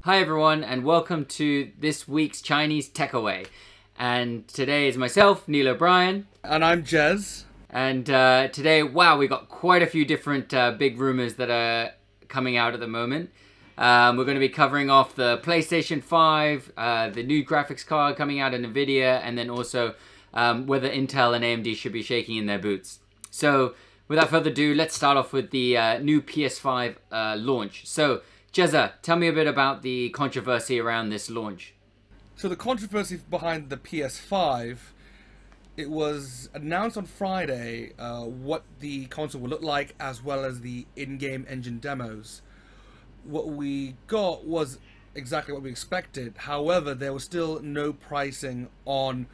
Hi everyone, and welcome to this week's Chinese Takeaway. And today is myself, Neil O'Brien. And I'm Jez. And today, wow, we got quite a few different big rumors that are coming out at the moment. We're going to be covering off the PlayStation 5, the new graphics card coming out of Nvidia, and then also whether Intel and AMD should be shaking in their boots. So, without further ado, let's start off with the new PS5 launch. So, Jezza, tell me a bit about the controversy around this launch. So the controversy behind the PS5, it was announced on Friday what the console would look like, as well as the in-game engine demos. What we got was exactly what we expected. However, there was still no pricing on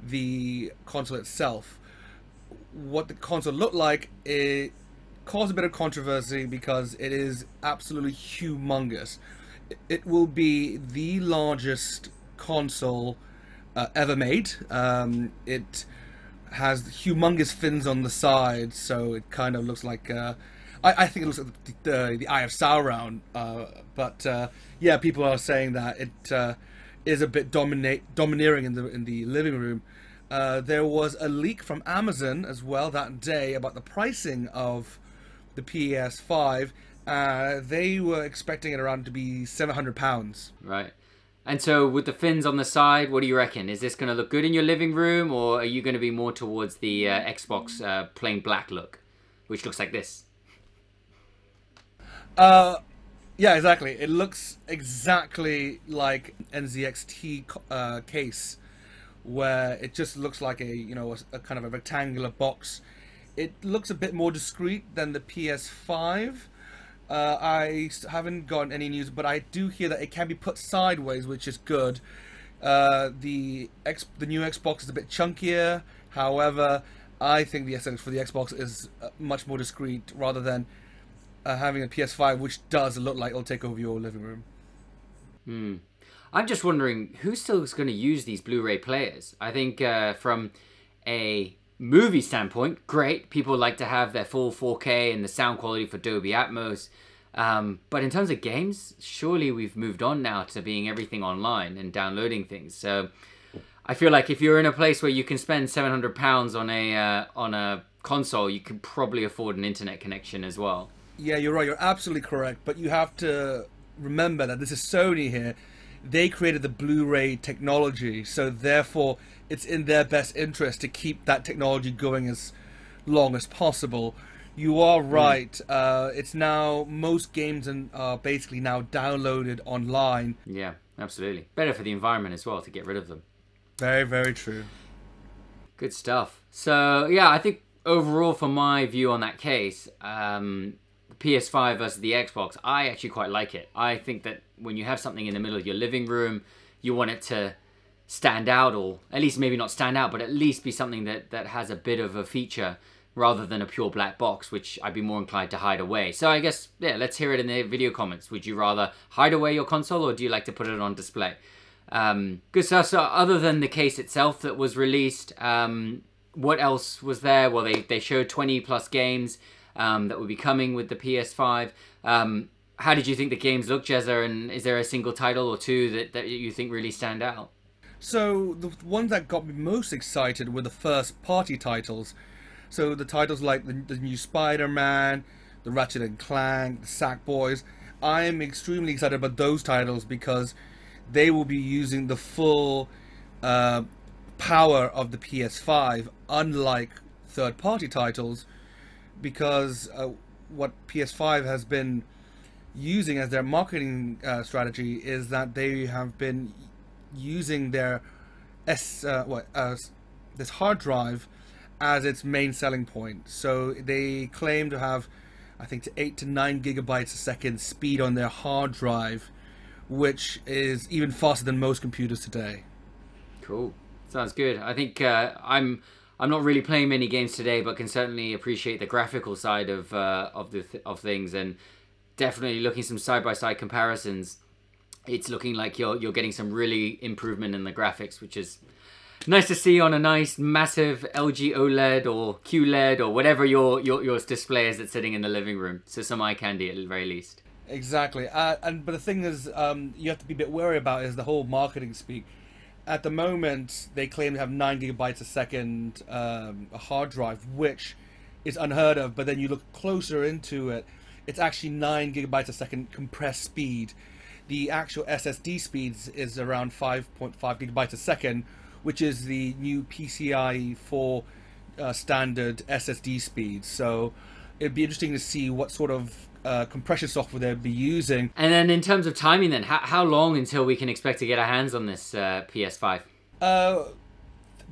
the console itself. What the console looked like, it caused a bit of controversy because it is absolutely humongous. It will be the largest console ever made. It has humongous fins on the side, so it kind of looks like I think it looks like the Eye of Sauron. But yeah, people are saying that it is a bit domineering in the living room. There was a leak from Amazon as well that day about the pricing of the PS5. They were expecting it around to be £700. Right. And so with the fins on the side, what do you reckon? Is this going to look good in your living room, or are you going to be more towards the Xbox plain black look, which looks like this? Yeah, exactly. It looks exactly like NZXT case, where it just looks like a kind of a rectangular box. It looks a bit more discreet than the PS5. I haven't gotten any news, but I do hear that it can be put sideways, which is good. The new Xbox is a bit chunkier. However, I think the aesthetics for the Xbox is much more discreet, rather than having a PS5, which does look like it'll take over your living room. I'm just wondering, who's still going to use these Blu-ray players? I think from a movie standpoint, great. People like to have their full 4K and the sound quality for Dolby Atmos. But in terms of games, surely we've moved on now to being everything online and downloading things. So I feel like if you're in a place where you can spend £700 on a console, you can probably afford an internet connection as well. Yeah, you're right. You're absolutely correct. But you have to remember that this is Sony here. They created the Blu-ray technology, so therefore it's in their best interest to keep that technology going as long as possible. You are right. It's now, most games are basically now downloaded online. Yeah, absolutely. Better for the environment as well to get rid of them. Very, very true. Good stuff. So yeah, I think overall, for my view on that case, the PS5 versus the Xbox, I actually quite like it. I think that when you have something in the middle of your living room, you want it to stand out, or at least maybe not stand out, but at least be something that has a bit of a feature rather than a pure black box, which I'd be more inclined to hide away. So I guess, yeah, let's hear it in the video comments. Would you rather hide away your console, or do you like to put it on display? Good stuff. So other than the case itself that was released, what else was there? Well, they showed 20 plus games that will be coming with the PS5. How did you think the games look, Jezza? And is there a single title or two that you think really stand out? So the ones that got me most excited were the first party titles. So the titles like the new Spider-Man, the Ratchet and Clank, the Sackboys. I am extremely excited about those titles because they will be using the full power of the PS5, unlike third-party titles, because what PS5 has been using as their marketing strategy is that they have been using their this hard drive as its main selling point. So they claim to have, I think, 8 to 9 gigabytes a second speed on their hard drive, which is even faster than most computers today. Cool. Sounds good. I think I'm not really playing many games today, but can certainly appreciate the graphical side of things, and definitely looking some side-by-side comparisons. It's looking like you're getting some really improvement in the graphics, which is nice to see on a nice massive LG OLED or QLED or whatever your display is that's sitting in the living room. So some eye candy at the very least. Exactly. But the thing is, you have to be a bit wary about is the whole marketing speak. At the moment, they claim to have 9 gigabytes a second a hard drive, which is unheard of. But then you look closer into it, it's actually 9 gigabytes a second compressed speed. The actual SSD speeds is around 5.5 gigabytes a second, which is the new PCIe 4 standard SSD speed. So it'd be interesting to see what sort of compression software they'll be using. And then in terms of timing, then how long until we can expect to get our hands on this PS5?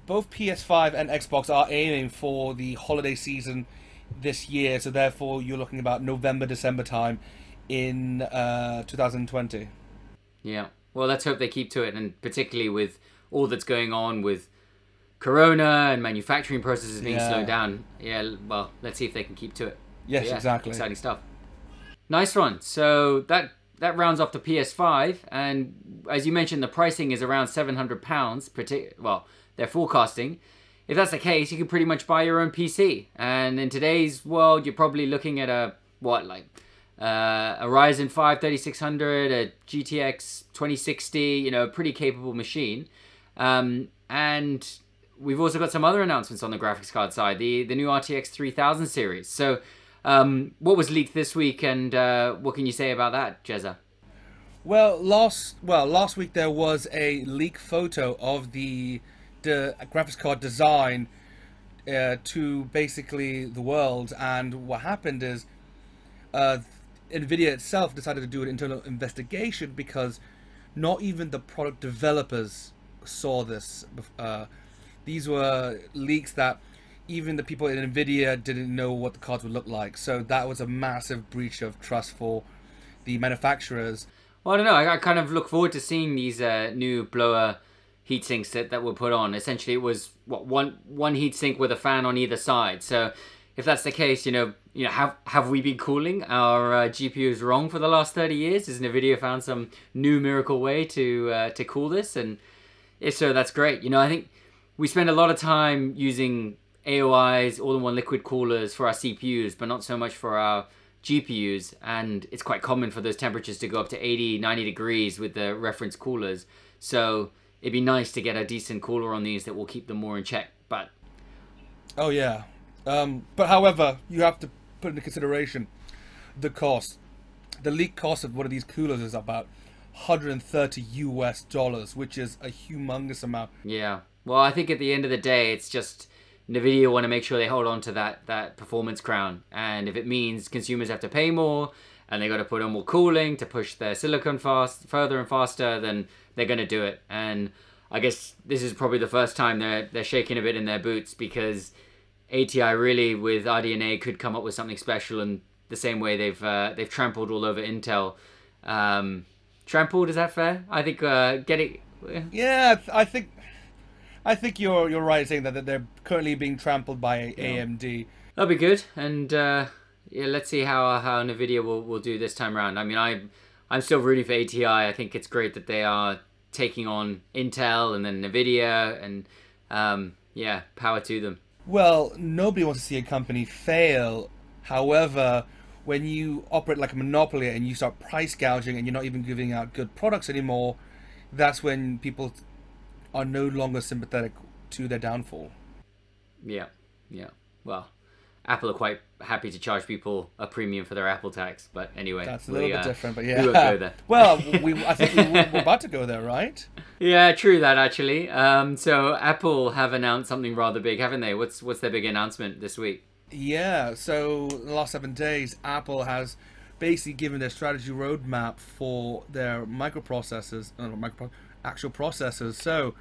Both PS5 and Xbox are aiming for the holiday season this year, so therefore you're looking about November, December time in 2020. Yeah. Well, let's hope they keep to it, and particularly with all that's going on with Corona and manufacturing processes being slowed down. Yeah. Well, let's see if they can keep to it. Yes, exactly. Exciting stuff. Nice one. So that rounds off the PS5, and as you mentioned, the pricing is around £700. Well, they're forecasting. If that's the case, you can pretty much buy your own PC. And in today's world, you're probably looking at a Ryzen 5 3600, a GTX 2060, you know, a pretty capable machine. And we've also got some other announcements on the graphics card side, the new RTX 3000 series. So what was leaked this week, and what can you say about that, Jezza? Well, last week there was a leak photo of the graphics card design to basically the world, and what happened is Nvidia itself decided to do an internal investigation because not even the product developers saw this. These were leaks that even the people in Nvidia didn't know what the cards would look like, so that was a massive breach of trust for the manufacturers. Well, I don't know. I kind of look forward to seeing these new blower heatsinks that were put on. Essentially, it was one heatsink with a fan on either side. So, if that's the case, you know, have we been cooling our GPUs wrong for the last 30 years? Has Nvidia found some new miracle way to cool this? And if so, that's great. You know, I think we spend a lot of time using AOIs, all-in-one liquid coolers for our CPUs, but not so much for our GPUs, and it's quite common for those temperatures to go up to 80, 90 degrees with the reference coolers. So it'd be nice to get a decent cooler on these that will keep them more in check. But oh yeah, but however, you have to put into consideration the cost. The leak cost of one of these coolers is about $130 US, which is a humongous amount. Yeah, well, I think at the end of the day, it's just Nvidia want to make sure they hold on to that performance crown, and if it means consumers have to pay more and they got to put on more cooling to push their silicon further and faster, then they're going to do it. And I guess this is probably the first time they're shaking a bit in their boots, because ATI really with RDNA could come up with something special in the same way they've trampled all over Intel. Trampled, is that fair? I think getting Yeah, I think you're right saying that they're currently being trampled by AMD. That'll be good, and yeah, let's see how Nvidia will do this time around. I mean, I'm still rooting for ATI. I think it's great that they are taking on Intel and then Nvidia, and yeah, power to them. Well, nobody wants to see a company fail. However, when you operate like a monopoly and you start price gouging and you're not even giving out good products anymore, that's when people are no longer sympathetic to their downfall. Yeah. Well, Apple are quite happy to charge people a premium for their Apple tax, but anyway, that's a little bit different. But yeah, we won't go there. Well, I think we're about to go there, right? Yeah, true that actually. So Apple have announced something rather big, haven't they? What's their big announcement this week? Yeah, so in the last 7 days, Apple has basically given their strategy roadmap for their microprocessors, actual processors. So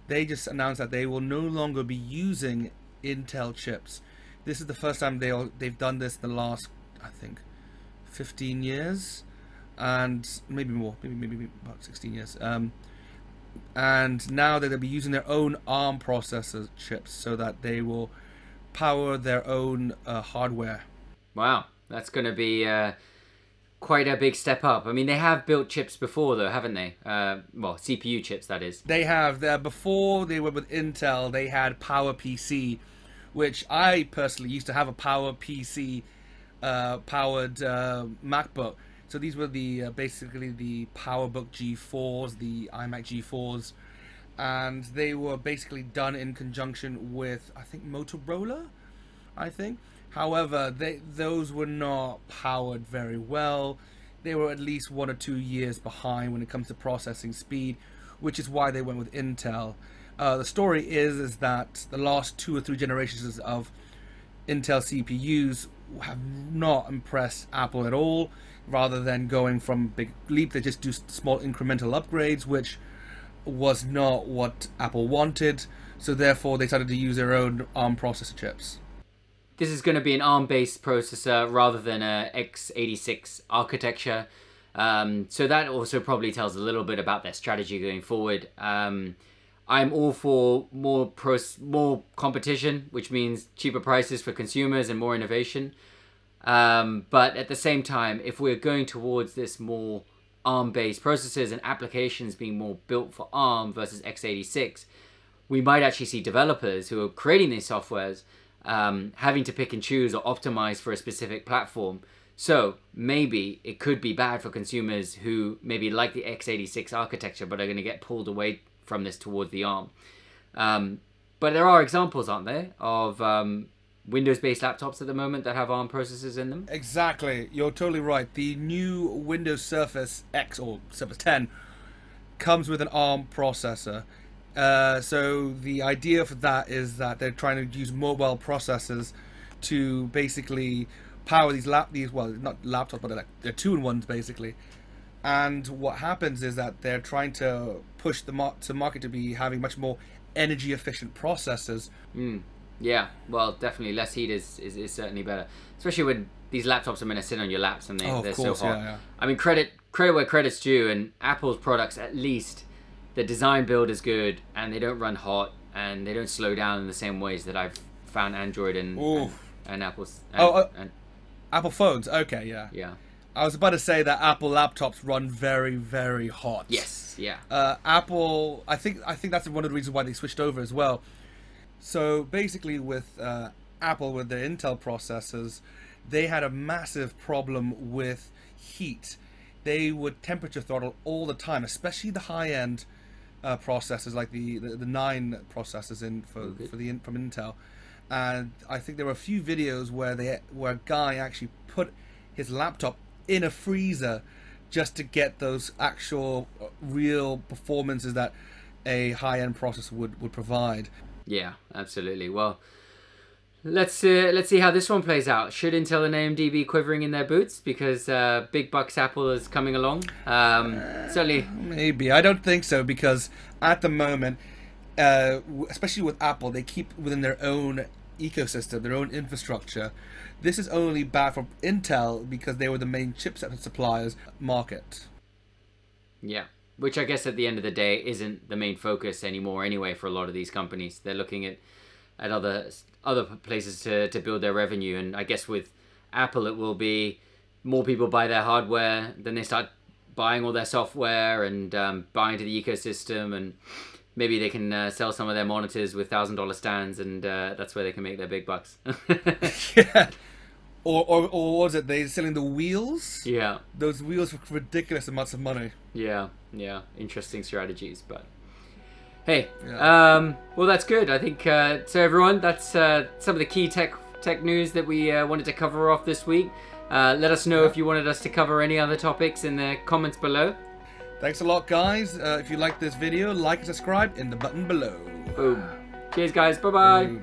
they just announced that they will no longer be using Intel chips. This is the first time they've done this in the last, I think, 15 years, and maybe more, maybe about 16 years. And now that they'll be using their own ARM processor chips, so that they will power their own hardware. Wow, that's going to be quite a big step up. I mean, they have built chips before, though, haven't they? Well, CPU chips, that is. They have. Before they were with Intel, they had PowerPC, which I personally used to have a PowerPC powered MacBook. So these were the basically the PowerBook G4s, the iMac G4s, and they were basically done in conjunction with, I think, Motorola, I think. However, those were not powered very well. They were at least 1 or 2 years behind when it comes to processing speed, which is why they went with Intel. The story is that the last 2 or 3 generations of Intel CPUs have not impressed Apple at all. Rather than going from big leap, they just do small incremental upgrades, which was not what Apple wanted. So therefore, they started to use their own ARM processor chips. This is going to be an ARM-based processor rather than a x86 architecture. So that also probably tells a little bit about their strategy going forward. I'm all for more competition, which means cheaper prices for consumers and more innovation. But at the same time, if we're going towards this more ARM-based processors and applications being more built for ARM versus x86, we might actually see developers who are creating these softwares having to pick and choose or optimize for a specific platform. So maybe it could be bad for consumers who maybe like the x86 architecture but are going to get pulled away from this towards the ARM. But there are examples, aren't there, of Windows-based laptops at the moment that have ARM processors in them? Exactly, you're totally right. The new Windows Surface X or Surface 10 comes with an ARM processor. So the idea for that is that they're trying to use mobile processors to basically power these not laptops, but they're two-in-ones basically. And what happens is that they're trying to push the market to be having much more energy-efficient processors. Yeah, well, definitely less heat is certainly better, especially when these laptops are meant to sit on your laps and they're so hot. Yeah. I mean, credit where credit's due, and Apple's products, at least the design build is good, and they don't run hot, and they don't slow down in the same ways that I've found Android and Apple's. Apple phones. Okay, yeah. Yeah. I was about to say that Apple laptops run very, very hot. Yes. Yeah. Apple. I think that's one of the reasons why they switched over as well. So basically, with Apple, with their Intel processors, they had a massive problem with heat. They would temperature throttle all the time, especially the high-end processors like the 9 processors from Intel. And I think there were a few videos where a guy actually put his laptop in a freezer just to get those actual real performances that a high-end processor would provide. Yeah, absolutely. Well, let's see how this one plays out. Should Intel and AMD be quivering in their boots because big bucks Apple is coming along? Certainly. Maybe. I don't think so, because at the moment, especially with Apple, they keep within their own ecosystem, their own infrastructure. This is only bad for Intel because they were the main chipset suppliers market. Yeah. Which I guess at the end of the day isn't the main focus anymore anyway for a lot of these companies. They're looking at other places to build their revenue. And I guess with Apple it will be more people buy their hardware, then they start buying all their software and buying into the ecosystem, and maybe they can sell some of their monitors with $1,000 stands, and that's where they can make their big bucks. Yeah. Or was it they're selling the wheels? Yeah. Those wheels for ridiculous amounts of money. Yeah. Interesting strategies, but hey, yeah. Well, that's good. I think so. Everyone, that's some of the key tech news that we wanted to cover off this week. Let us know if you wanted us to cover any other topics in the comments below. Thanks a lot, guys. If you like this video, like and subscribe in the button below. Boom. Cheers, guys. Bye bye.